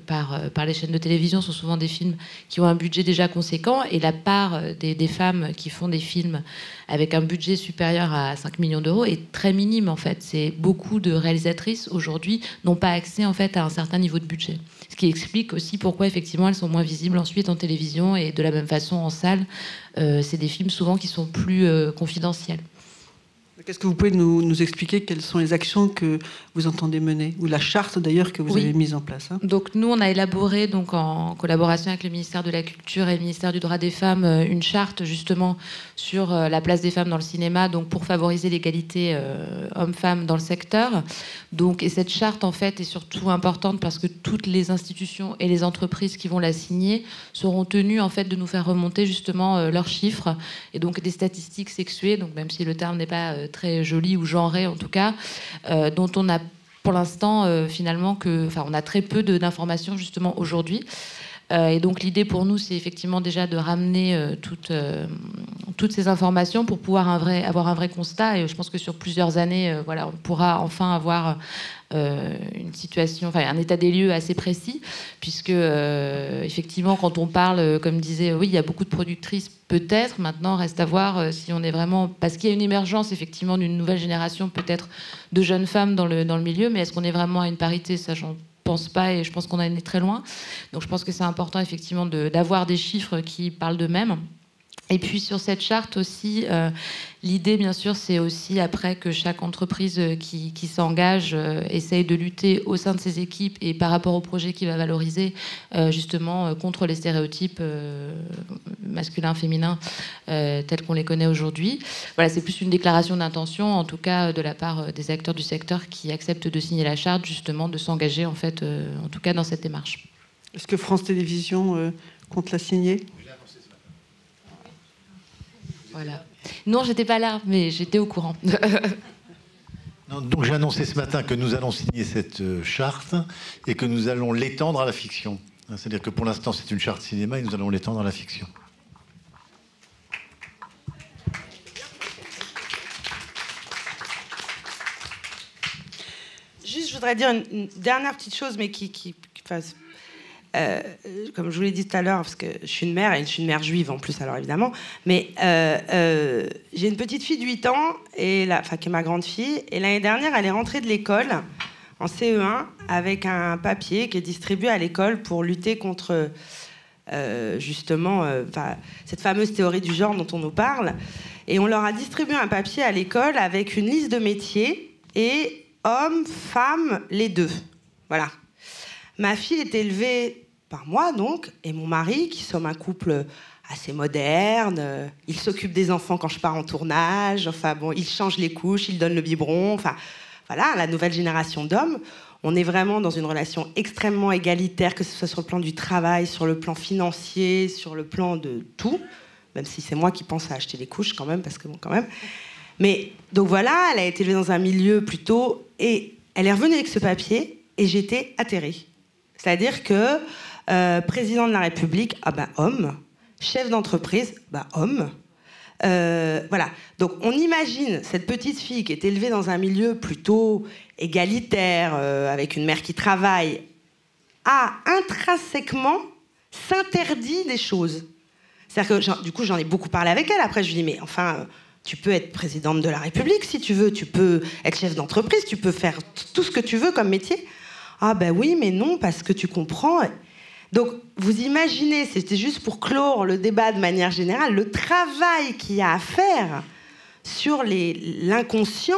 par les chaînes de télévision sont souvent des films qui ont un budget déjà conséquent. Et la part des femmes qui font des films avec un budget supérieur à 5 millions d'euros est très minime, en fait. C'est beaucoup de réalisatrices, aujourd'hui, n'ont pas accès, en fait, à un certain niveau de budget. Ce qui explique aussi pourquoi, effectivement, elles sont moins visibles ensuite en télévision et de la même façon en salle. C'est des films souvent qui sont plus confidentiels. Est-ce que vous pouvez nous expliquer quelles sont les actions que vous entendez mener, ou la charte d'ailleurs que vous avez mise en place, hein? Donc nous, on a élaboré, donc, en collaboration avec le ministère de la Culture et le ministère du Droit des Femmes, une charte justement sur la place des femmes dans le cinéma, donc pour favoriser l'égalité hommes-femmes dans le secteur. Donc, et cette charte, en fait, est surtout importante parce que toutes les institutions et les entreprises qui vont la signer seront tenues, en fait, de nous faire remonter justement leurs chiffres et donc des statistiques sexuées, donc même si le terme n'est pas très joli ou genré en tout cas, dont on a pour l'instant finalement on a très peu d'informations justement aujourd'hui. Et donc l'idée pour nous, c'est effectivement déjà de ramener toutes ces informations pour pouvoir avoir un vrai constat. Et je pense que sur plusieurs années, on pourra enfin avoir une situation, un état des lieux assez précis, puisque effectivement, quand on parle, comme disait, oui, il y a beaucoup de productrices, peut-être. Maintenant, reste à voir si on est vraiment, parce qu'il y a une émergence effectivement d'une nouvelle génération, peut-être de jeunes femmes dans le milieu, mais est-ce qu'on est vraiment à une parité, ça j'en pense pas, et je pense qu'on en est très loin. Donc je pense que c'est important effectivement d'avoir des chiffres qui parlent d'eux-mêmes. Et puis sur cette charte aussi, l'idée bien sûr c'est aussi après que chaque entreprise qui s'engage essaye de lutter au sein de ses équipes et par rapport au projet qu'il va valoriser justement contre les stéréotypes masculins, féminins tels qu'on les connaît aujourd'hui. Voilà, c'est plus une déclaration d'intention en tout cas de la part des acteurs du secteur qui acceptent de signer la charte, justement de s'engager en fait en tout cas dans cette démarche. Est-ce que France Télévisions compte la signer ? Voilà. Non, j'étais pas là, mais j'étais au courant. Non, donc j'ai annoncé ce matin que nous allons signer cette charte et que nous allons l'étendre à la fiction. C'est-à-dire que pour l'instant, c'est une charte cinéma et nous allons l'étendre à la fiction. Juste, je voudrais dire une dernière petite chose, mais qui comme je vous l'ai dit tout à l'heure, parce que je suis une mère, et je suis une mère juive en plus, alors évidemment, mais j'ai une petite fille de 8 ans, qui est ma grande fille, et l'année dernière, elle est rentrée de l'école, en CE1, avec un papier qui est distribué à l'école pour lutter contre, justement, cette fameuse théorie du genre dont on nous parle. Et on leur a distribué un papier à l'école avec une liste de métiers, et hommes, femmes, les deux. Voilà. Ma fille est élevée par moi, donc, et mon mari, qui sommes un couple assez moderne. Il s'occupe des enfants quand je pars en tournage. Il change les couches, il donne le biberon. Voilà, la nouvelle génération d'hommes. On est vraiment dans une relation extrêmement égalitaire, que ce soit sur le plan du travail, sur le plan financier, sur le plan de tout. Même si c'est moi qui pense à acheter les couches, quand même, parce que bon, quand même. Mais, donc voilà, elle a été élevée dans un milieu plutôt... Et elle est revenue avec ce papier, et j'étais atterrée. C'est-à-dire que président de la République, homme. Chef d'entreprise, homme. Voilà. Donc on imagine cette petite fille qui est élevée dans un milieu plutôt égalitaire, avec une mère qui travaille, a intrinsèquement s'interdit des choses. C'est-à-dire que du coup j'en ai beaucoup parlé avec elle. Après je lui dis mais enfin... Tu peux être présidente de la République si tu veux, tu peux être chef d'entreprise, tu peux faire tout ce que tu veux comme métier. Ah ben oui, mais non, parce que tu comprends. Donc, vous imaginez, c'était juste pour clore le débat de manière générale, le travail qu'il y a à faire sur l'inconscient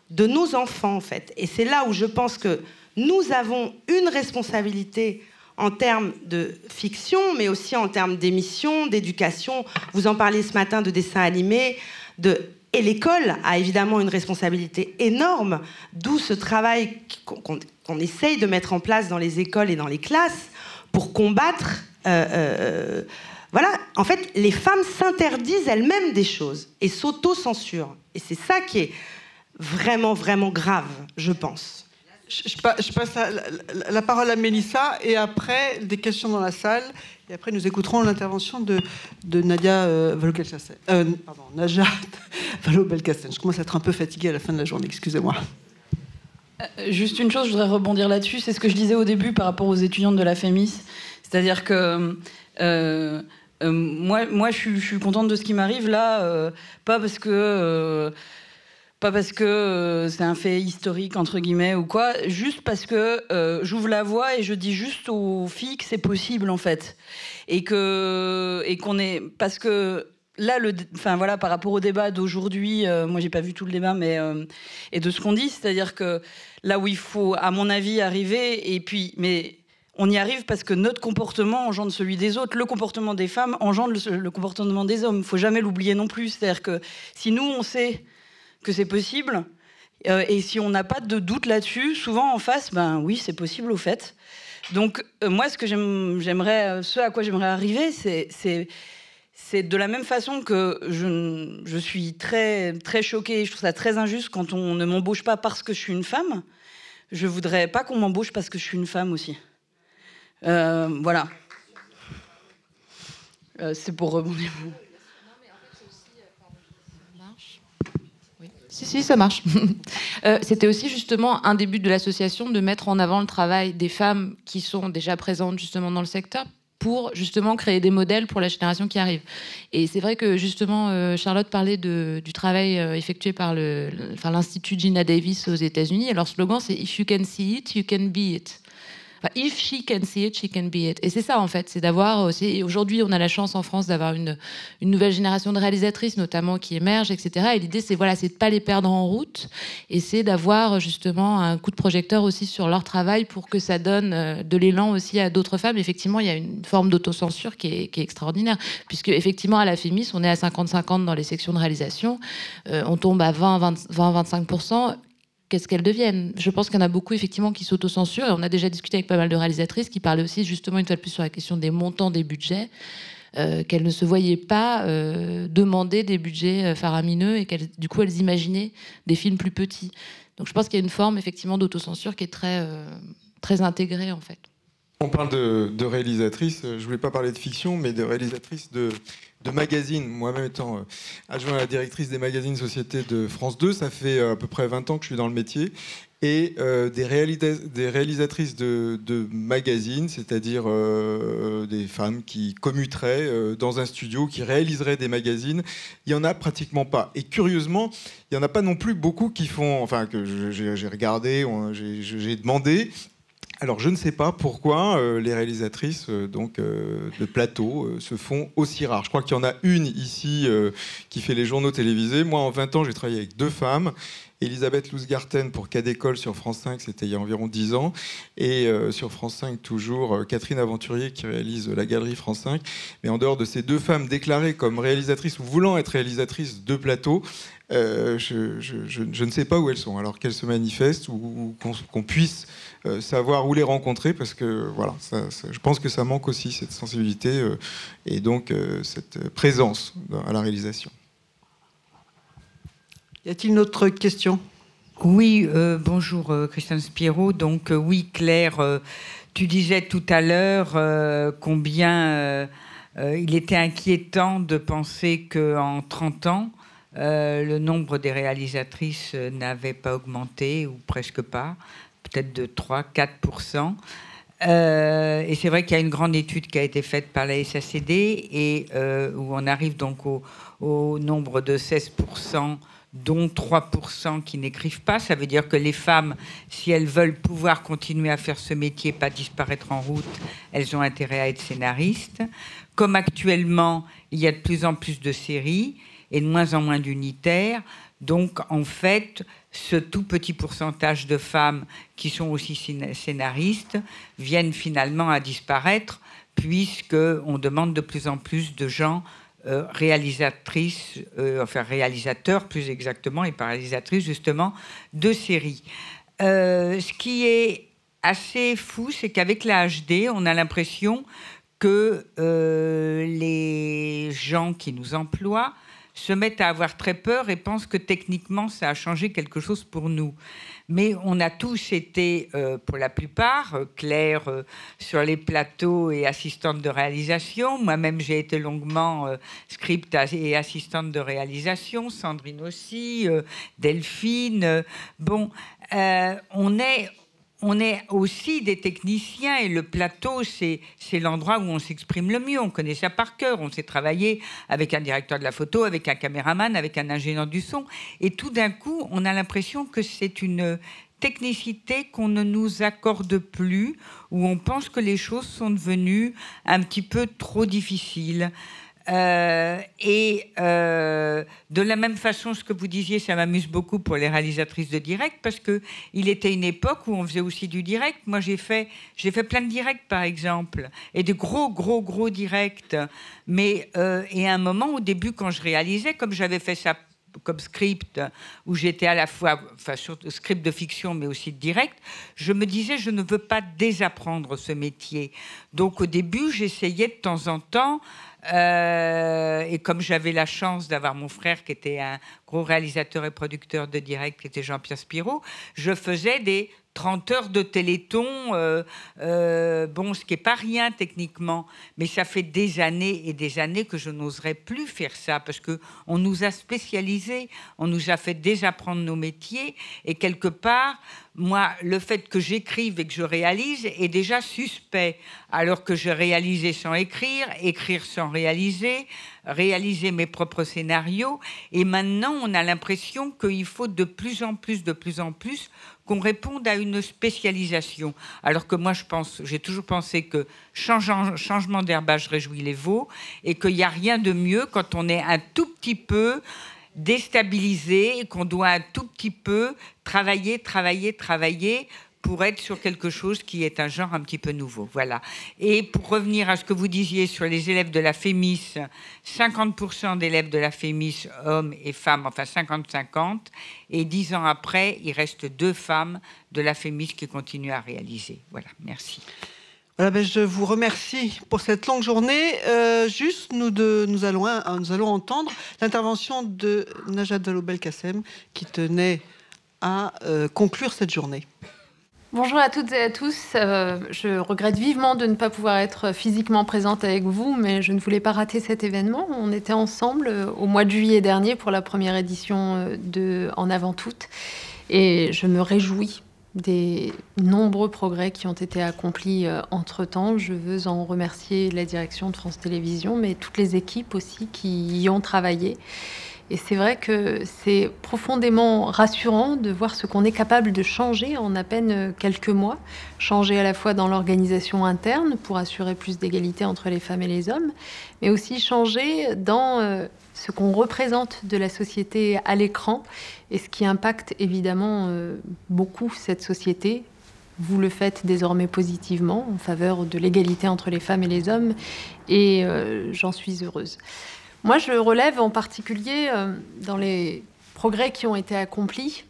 de nos enfants, en fait. Et c'est là où je pense que nous avons une responsabilité en termes de fiction, mais aussi en termes d'émission, d'éducation. Vous en parliez ce matin de dessins animés, et l'école a évidemment une responsabilité énorme, d'où ce travail qu'on essaye de mettre en place dans les écoles et dans les classes pour combattre... voilà, en fait, les femmes s'interdisent elles-mêmes des choses et s'auto-censurent. Et c'est ça qui est vraiment, vraiment grave, je pense. Je passe la parole à Mélissa et après des questions dans la salle. Et après, nous écouterons l'intervention de Nadia Vallaud-Belkacem. Nadia Vallaud-Belkacem. Je commence à être un peu fatiguée à la fin de la journée, excusez-moi. Juste une chose, je voudrais rebondir là-dessus. C'est ce que je disais au début par rapport aux étudiantes de la FEMIS. C'est-à-dire que moi je suis contente de ce qui m'arrive là, pas parce que c'est un fait historique, entre guillemets, ou quoi, juste parce que j'ouvre la voie et je dis juste aux filles que c'est possible, en fait. Et qu'on est... Parce que là, voilà, par rapport au débat d'aujourd'hui, moi, j'ai pas vu tout le débat, mais... et de ce qu'on dit, c'est-à-dire que là où il faut, à mon avis, arriver, et puis... Mais on y arrive parce que notre comportement engendre celui des autres. Le comportement des femmes engendre le comportement des hommes. Il faut jamais l'oublier non plus. C'est-à-dire que si nous, on sait que c'est possible, et si on n'a pas de doute là-dessus, souvent en face, ben oui, c'est possible au fait. Donc moi, ce à quoi j'aimerais arriver, c'est de la même façon que je suis très, très choquée, je trouve ça très injuste quand on ne m'embauche pas parce que je suis une femme. Je voudrais pas qu'on m'embauche parce que je suis une femme aussi. Voilà. C'est pour rebondir. Si, ça marche. C'était aussi justement un des buts de l'association de mettre en avant le travail des femmes qui sont déjà présentes justement dans le secteur pour justement créer des modèles pour la génération qui arrive. Et c'est vrai que justement, Charlotte parlait du travail effectué par l'Institut Gina Davis aux États-Unis. Et leur slogan, c'est « If you can see it, you can be it ». If she can see it, she can be it. Et c'est ça, en fait, c'est d'avoir aussi... Aujourd'hui, on a la chance en France d'avoir une nouvelle génération de réalisatrices, notamment, qui émergent, etc. Et l'idée, c'est de ne pas les perdre en route. Et c'est d'avoir, justement, un coup de projecteur aussi sur leur travail pour que ça donne de l'élan aussi à d'autres femmes. Effectivement, il y a une forme d'autocensure qui est extraordinaire. Puisque, effectivement, à la FEMIS, on est à 50-50 dans les sections de réalisation. On tombe à 20-25%. Qu'est-ce qu'elles deviennent. Je pense qu'il y en a beaucoup, effectivement, qui s'autocensurent. Et on a déjà discuté avec pas mal de réalisatrices qui parlaient aussi, justement, une fois de plus, sur la question des montants des budgets, qu'elles ne se voyaient pas demander des budgets faramineux et qu'elles, du coup, elles imaginaient des films plus petits. Donc, je pense qu'il y a une forme, effectivement, d'autocensure qui est très, très intégrée, en fait. On parle de réalisatrices, je ne voulais pas parler de fiction, mais de réalisatrices de magazines. Moi-même étant adjoint à la directrice des magazines Société de France 2, ça fait à peu près 20 ans que je suis dans le métier. Et des réalisatrices de magazines, c'est-à-dire des femmes qui commuteraient dans un studio, qui réaliseraient des magazines, il n'y en a pratiquement pas. Et curieusement, il n'y en a pas non plus beaucoup qui font... Enfin, que j'ai regardé, j'ai demandé... Alors, je ne sais pas pourquoi les réalisatrices de plateau se font aussi rares. Je crois qu'il y en a une ici qui fait les journaux télévisés. Moi, en 20 ans, j'ai travaillé avec 2 femmes. Elisabeth Lousgarten pour Cas d'école sur France 5, c'était il y a environ 10 ans. Et sur France 5, toujours, Catherine Aventurier qui réalise la Galerie France 5. Mais en dehors de ces 2 femmes déclarées comme réalisatrices ou voulant être réalisatrices de plateau, je ne sais pas où elles sont. Alors qu'elles se manifestent ou qu'on puisse savoir où les rencontrer, parce que voilà, je pense que ça manque aussi, cette sensibilité et donc cette présence à la réalisation. Y a-t-il une autre question ? Oui, bonjour Christiane Spiro. Donc oui, Claire, tu disais tout à l'heure combien il était inquiétant de penser qu'en 30 ans, le nombre des réalisatrices n'avait pas augmenté, ou presque pas, peut-être de 3-4%. Et c'est vrai qu'il y a une grande étude qui a été faite par la SACD et où on arrive donc au nombre de 16%, dont 3% qui n'écrivent pas. Ça veut dire que les femmes, si elles veulent pouvoir continuer à faire ce métier, pas disparaître en route, elles ont intérêt à être scénaristes. Comme actuellement, il y a de plus en plus de séries et de moins en moins d'unitaires. Donc, en fait, ce tout petit pourcentage de femmes qui sont aussi scénaristes viennent finalement à disparaître, puisqu'on demande de plus en plus de gens réalisatrices, enfin réalisateurs plus exactement, et pas réalisatrices justement, de séries. Ce qui est assez fou, c'est qu'avec la HD, on a l'impression que les gens qui nous emploient se mettent à avoir très peur et pensent que techniquement, ça a changé quelque chose pour nous. Mais on a tous été, pour la plupart, Claire sur les plateaux et assistante de réalisation. Moi-même, j'ai été longuement script et assistante de réalisation. Sandrine aussi, Delphine. On est aussi des techniciens et le plateau, c'est l'endroit où on s'exprime le mieux. On connaît ça par cœur. On sait travailler avec un directeur de la photo, avec un caméraman, avec un ingénieur du son. Et tout d'un coup, on a l'impression que c'est une technicité qu'on ne nous accorde plus, où on pense que les choses sont devenues un petit peu trop difficiles. De la même façon, ce que vous disiez, ça m'amuse beaucoup pour les réalisatrices de direct, parce qu'il était une époque où on faisait aussi du direct. Moi, j'ai fait plein de directs, par exemple, et de gros directs. Mais et à un moment, au début, quand je réalisais, comme j'avais fait ça comme script, où j'étais à la fois, sur script de fiction, mais aussi de direct, je me disais, je ne veux pas désapprendre ce métier. Donc, au début, j'essayais de temps en temps. Et comme j'avais la chance d'avoir mon frère qui était un gros réalisateur et producteur de direct, qui était Jean-Pierre Spiro, je faisais des 30 heures de téléthon, ce qui n'est pas rien techniquement, mais ça fait des années et des années que je n'oserais plus faire ça, parce qu'on nous a spécialisés, on nous a fait désapprendre nos métiers, et quelque part, moi, le fait que j'écrive et que je réalise est déjà suspect, alors que je réalisais sans écrire, écrire sans réaliser mes propres scénarios, et maintenant, on a l'impression qu'il faut de plus en plus qu'on réponde à une spécialisation. Alors que moi, j'ai toujours pensé que changement d'herbage réjouit les veaux, et qu'il n'y a rien de mieux quand on est un tout petit peu déstabilisé et qu'on doit un tout petit peu travailler pour être sur quelque chose qui est un genre un petit peu nouveau. Voilà. Et pour revenir à ce que vous disiez sur les élèves de la FEMIS, 50% d'élèves de la FEMIS, hommes et femmes, enfin 50-50, et 10 ans après, il reste 2 femmes de la FEMIS qui continuent à réaliser. Voilà, merci. Voilà, je vous remercie pour cette longue journée. Nous allons entendre l'intervention de Najat Vallaud-Belkacem qui tenait à conclure cette journée. Bonjour à toutes et à tous. Je regrette vivement de ne pas pouvoir être physiquement présente avec vous, mais je ne voulais pas rater cet événement. On était ensemble au mois de juillet dernier pour la première édition de En avant toutes. Et je me réjouis des nombreux progrès qui ont été accomplis entre-temps. Je veux en remercier la direction de France Télévisions, mais toutes les équipes aussi qui y ont travaillé. Et c'est vrai que c'est profondément rassurant de voir ce qu'on est capable de changer en à peine quelques mois. Changer à la fois dans l'organisation interne pour assurer plus d'égalité entre les femmes et les hommes, mais aussi changer dans ce qu'on représente de la société à l'écran et ce qui impacte évidemment beaucoup cette société. Vous le faites désormais positivement en faveur de l'égalité entre les femmes et les hommes et j'en suis heureuse. Moi, je relève en particulier dans les progrès qui ont été accomplis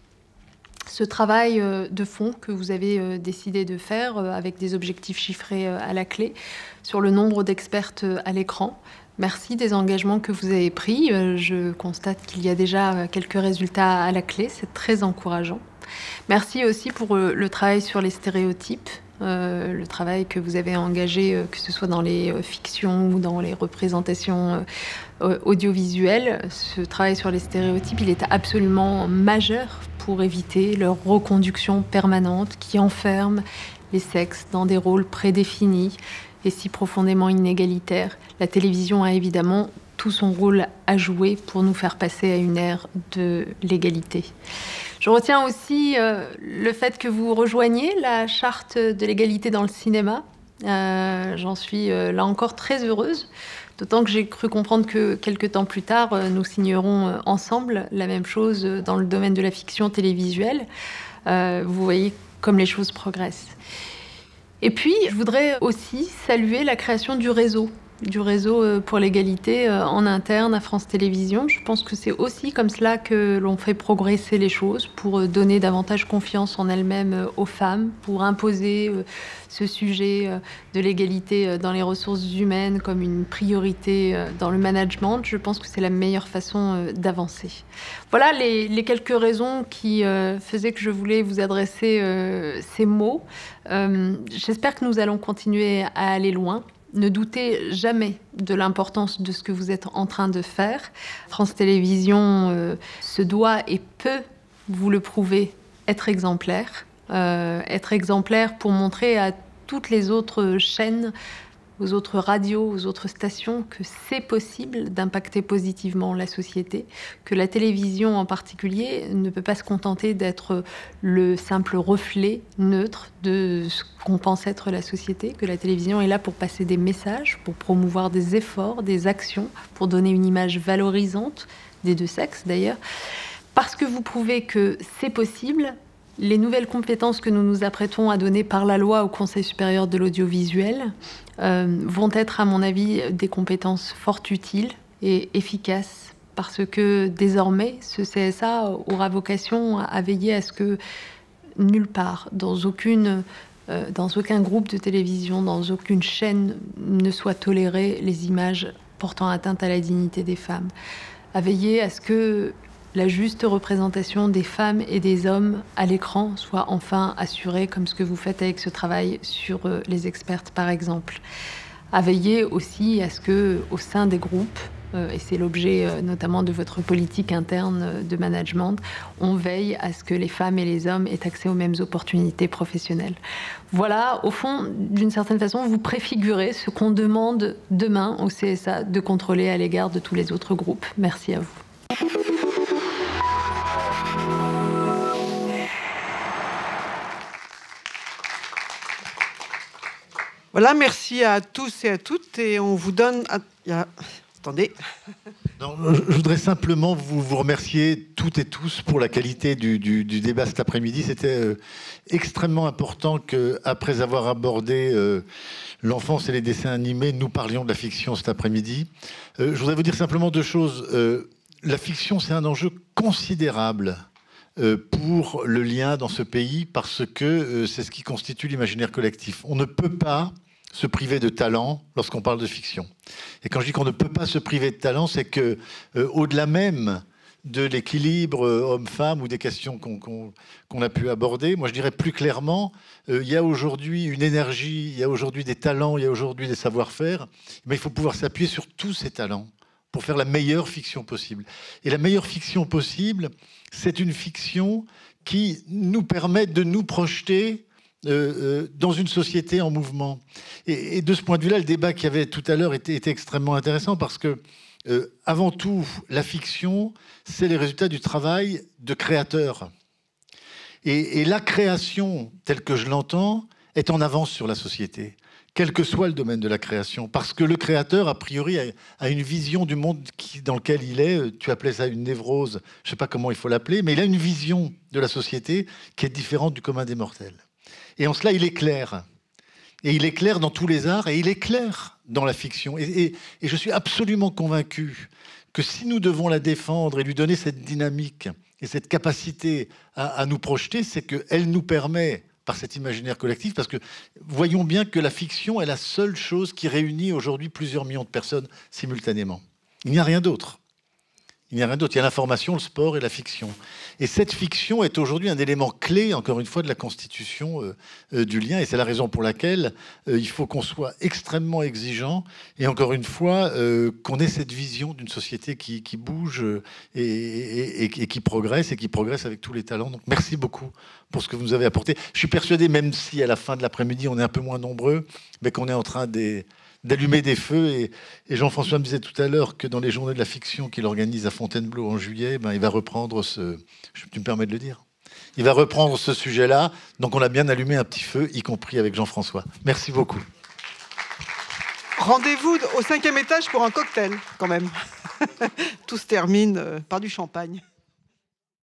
ce travail de fond que vous avez décidé de faire avec des objectifs chiffrés à la clé sur le nombre d'expertes à l'écran. Merci des engagements que vous avez pris. Je constate qu'il y a déjà quelques résultats à la clé. C'est très encourageant. Merci aussi pour le travail sur les stéréotypes. Le travail que vous avez engagé, que ce soit dans les fictions ou dans les représentations audiovisuelles. Ce travail sur les stéréotypes, il est absolument majeur pour éviter leur reconduction permanente qui enferme les sexes dans des rôles prédéfinis et si profondément inégalitaires. La télévision a évidemment tout son rôle à jouer pour nous faire passer à une ère de l'égalité. Je retiens aussi le fait que vous rejoigniez la charte de l'égalité dans le cinéma. J'en suis là encore très heureuse, d'autant que j'ai cru comprendre que quelques temps plus tard, nous signerons ensemble la même chose dans le domaine de la fiction télévisuelle. Vous voyez comme les choses progressent. Et puis, je voudrais aussi saluer la création du réseau du réseau pour l'égalité en interne à France Télévisions. Je pense que c'est aussi comme cela que l'on fait progresser les choses, pour donner davantage confiance en elles-mêmes aux femmes, pour imposer ce sujet de l'égalité dans les ressources humaines comme une priorité dans le management. Je pense que c'est la meilleure façon d'avancer. Voilà les quelques raisons qui faisaient que je voulais vous adresser ces mots. J'espère que nous allons continuer à aller loin. Ne doutez jamais de l'importance de ce que vous êtes en train de faire. France Télévisions se doit et peut, vous le prouver, être exemplaire. Être exemplaire pour montrer à toutes les autres chaînes, aux autres radios, aux autres stations, que c'est possible d'impacter positivement la société, que la télévision en particulier ne peut pas se contenter d'être le simple reflet neutre de ce qu'on pense être la société, que la télévision est là pour passer des messages, pour promouvoir des efforts, des actions, pour donner une image valorisante des deux sexes d'ailleurs. Parce que vous prouvez que c'est possible, les nouvelles compétences que nous nous apprêtons à donner par la loi au Conseil supérieur de l'audiovisuel vont être, à mon avis, des compétences fort utiles et efficaces, parce que désormais, ce CSA aura vocation à veiller à ce que nulle part, dans aucun groupe de télévision, dans aucune chaîne, ne soient tolérées les images portant atteinte à la dignité des femmes, à veiller à ce que la juste représentation des femmes et des hommes à l'écran soit enfin assurée, comme ce que vous faites avec ce travail sur les expertes, par exemple. À veiller aussi à ce que, au sein des groupes, et c'est l'objet notamment de votre politique interne de management, on veille à ce que les femmes et les hommes aient accès aux mêmes opportunités professionnelles. Voilà, au fond, d'une certaine façon, vous préfigurez ce qu'on demande demain au CSA de contrôler à l'égard de tous les autres groupes. Merci à vous. Voilà, merci à tous et à toutes. Et on vous donne... Attendez. Non, je voudrais simplement vous remercier toutes et tous pour la qualité du débat cet après-midi. C'était extrêmement important qu'après avoir abordé l'enfance et les dessins animés, nous parlions de la fiction cet après-midi. Je voudrais vous dire simplement deux choses. La fiction, c'est un enjeu considérable pour le lien dans ce pays, parce que c'est ce qui constitue l'imaginaire collectif. On ne peut pas se priver de talent lorsqu'on parle de fiction. Et quand je dis qu'on ne peut pas se priver de talent, c'est que au-delà même de l'équilibre homme-femme ou des questions qu'on a pu aborder, moi je dirais plus clairement, il y a aujourd'hui une énergie, il y a aujourd'hui des talents, il y a aujourd'hui des savoir-faire, mais il faut pouvoir s'appuyer sur tous ces talents pour faire la meilleure fiction possible. Et la meilleure fiction possible, c'est une fiction qui nous permet de nous projeter dans une société en mouvement. Et de ce point de vue-là, le débat qu'il y avait tout à l'heure était extrêmement intéressant, parce que, avant tout, la fiction, c'est les résultats du travail de créateurs. Et la création, telle que je l'entends, est en avance sur la société, quel que soit le domaine de la création. Parce que le créateur, a priori, a une vision du monde dans lequel il est. Tu appelais ça une névrose, je ne sais pas comment il faut l'appeler, mais il a une vision de la société qui est différente du commun des mortels. Et en cela, il est clair. Et il est clair dans tous les arts, et il est clair dans la fiction. Et je suis absolument convaincu que si nous devons la défendre et lui donner cette dynamique et cette capacité à nous projeter, c'est qu'elle nous permet, par cet imaginaire collectif, parce que voyons bien que la fiction est la seule chose qui réunit aujourd'hui plusieurs millions de personnes simultanément. Il n'y a rien d'autre. Il n'y a rien d'autre. Il y a l'information, le sport et la fiction. Et cette fiction est aujourd'hui un élément clé, encore une fois, de la constitution du lien. Et c'est la raison pour laquelle il faut qu'on soit extrêmement exigeant. Et encore une fois, qu'on ait cette vision d'une société qui bouge et qui progresse avec tous les talents. Donc merci beaucoup pour ce que vous nous avez apporté. Je suis persuadé, même si à la fin de l'après-midi, on est un peu moins nombreux, mais qu'on est en train d'allumer des feux. Et Jean-François me disait tout à l'heure que dans les journées de la fiction qu'il organise à Fontainebleau en juillet, il va reprendre tu me permets de le dire, il va reprendre ce sujet-là. Donc on a bien allumé un petit feu, y compris avec Jean-François. Merci beaucoup. Rendez-vous au 5e étage pour un cocktail, quand même. Tout se termine par du champagne.